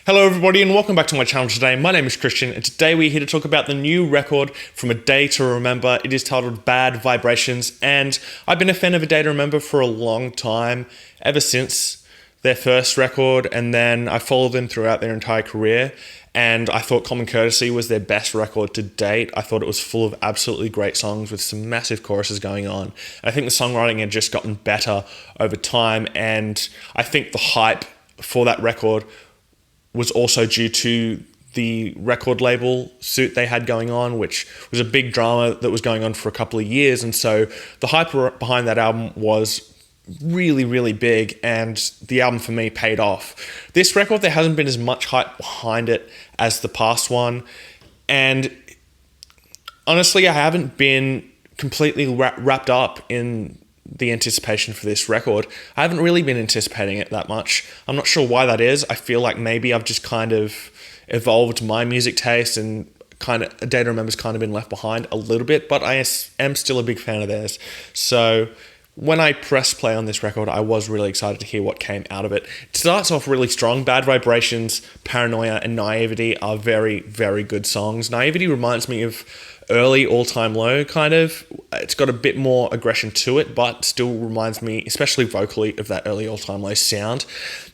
Hello everybody and welcome back to my channel today. My name is Christian and today we're here to talk about the new record from A Day to Remember. It is titled Bad Vibrations and I've been a fan of A Day to Remember for a long time, ever since their first record, and then I followed them throughout their entire career, and I thought Common Courtesy was their best record to date. I thought it was full of absolutely great songs with some massive choruses going on. I think the songwriting had just gotten better over time, and I think the hype for that record was also due to the record label suit they had going on, which was a big drama that was going on for a couple of years. And so the hype behind that album was really, really big, and the album for me paid off. This record, there hasn't been as much hype behind it as the past one. And honestly, I haven't been completely wrapped up in the anticipation for this record. I haven't really been anticipating it that much. I'm not sure why that is. I feel like maybe I've just kind of evolved my music taste, and kind of A Day to Remember's kind of been left behind a little bit, but I am still a big fan of theirs. So when I pressed play on this record, I was really excited to hear what came out of it. It starts off really strong. Bad Vibrations, Paranoia, and Naivety are very, very good songs. Naivety reminds me of early All Time Low, kind of. It's got a bit more aggression to it, but still reminds me, especially vocally, of that early All Time Low sound.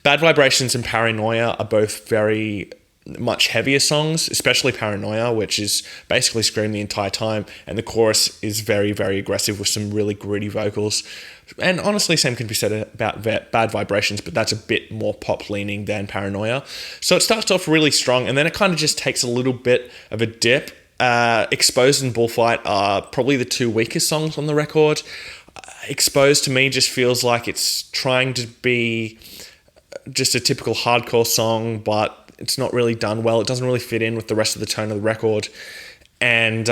Bad Vibrations and Paranoia are both very much heavier songs, especially Paranoia, which is basically screaming the entire time, and the chorus is very, very aggressive with some really gritty vocals. And honestly, same can be said about Bad Vibrations, but that's a bit more pop leaning than Paranoia. So it starts off really strong, and then it kind of just takes a little bit of a dip. Exposed and Bullfight are probably the two weakest songs on the record. Exposed to me just feels like it's trying to be just a typical hardcore song, but it's not really done well. It doesn't really fit in with the rest of the tone of the record. And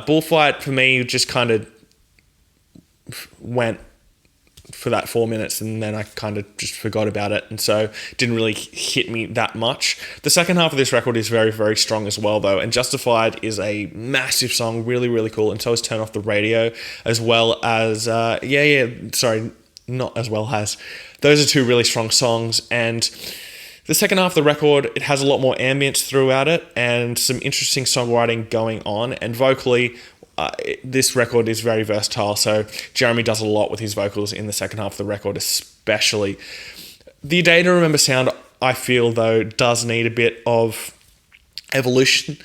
Bullfight for me just kind of went for that 4 minutes, and then I kind of just forgot about it, and so it didn't really hit me that much. The second half of this record is very, very strong as well, though, and Justified is a massive song, really, really cool, and so is Turn Off the Radio, as well as not as well as. Those are two really strong songs, and the second half of the record, it has a lot more ambience throughout it, and some interesting songwriting going on, and vocally, this record is very versatile, so Jeremy does a lot with his vocals in the second half of the record, especially. The Day to Remember sound, I feel, though, does need a bit of evolution.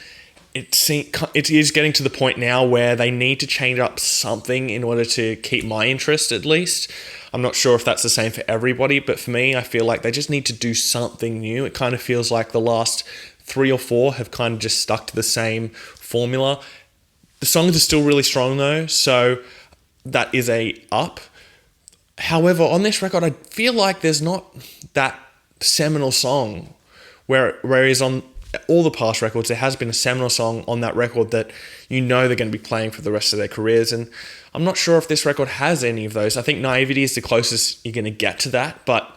It is getting to the point now where they need to change up something in order to keep my interest, at least. I'm not sure if that's the same for everybody, but for me, I feel like they just need to do something new. It kind of feels like the last 3 or 4 have kind of just stuck to the same formula. The songs are still really strong, though, so that is a up. However, on this record, I feel like there's not that seminal song, whereas on all the past records, there has been a seminal song on that record that you know they're going to be playing for the rest of their careers, and I'm not sure if this record has any of those. I think Naivety is the closest you're going to get to that, but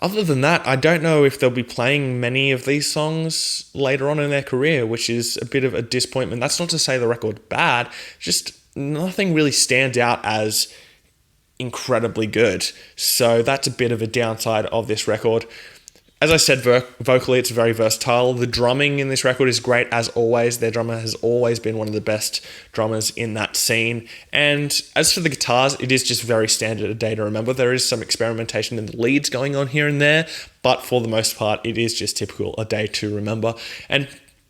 other than that, I don't know if they'll be playing many of these songs later on in their career, which is a bit of a disappointment. That's not to say the record's bad, just nothing really stands out as incredibly good. So that's a bit of a downside of this record. As I said, vocally, it's very versatile. The drumming in this record is great, as always. Their drummer has always been one of the best drummers in that scene. And as for the guitars, it is just very standard A Day to Remember. There is some experimentation in the leads going on here and there, but for the most part, it is just typical A Day to Remember. And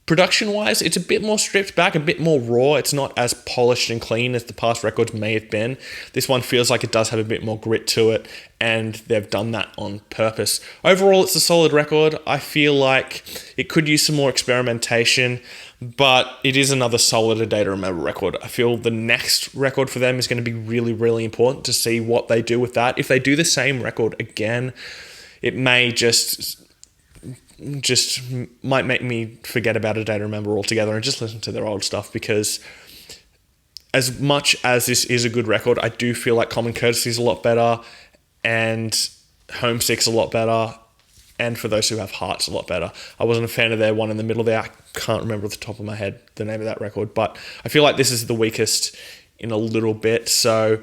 production-wise, it's a bit more stripped back, a bit more raw. It's not as polished and clean as the past records may have been. This one feels like it does have a bit more grit to it, and they've done that on purpose. Overall, it's a solid record. I feel like it could use some more experimentation, but it is another solid A Day to Remember record. I feel the next record for them is going to be really, really important to see what they do with that. If they do the same record again, it may just might make me forget about A Day to Remember altogether and just listen to their old stuff, because as much as this is a good record, I do feel like Common Courtesy is a lot better, and Homesick's a lot better, and For Those Who Have Heart's a lot better. I wasn't a fan of their one in the middle there. I can't remember off the top of my head the name of that record, but I feel like this is the weakest in a little bit, so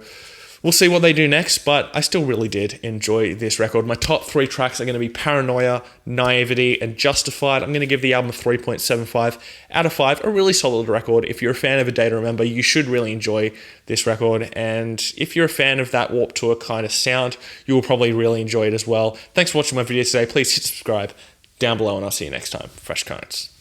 We'll see what they do next, but I still really did enjoy this record. My top 3 tracks are going to be Paranoia, Naivety, and Justified. I'm going to give the album a 3.75 out of 5. A really solid record. If you're a fan of A Day to Remember, you should really enjoy this record. And if you're a fan of that Warped Tour kind of sound, you will probably really enjoy it as well. Thanks for watching my video today. Please hit subscribe down below, and I'll see you next time. Fresh Currents.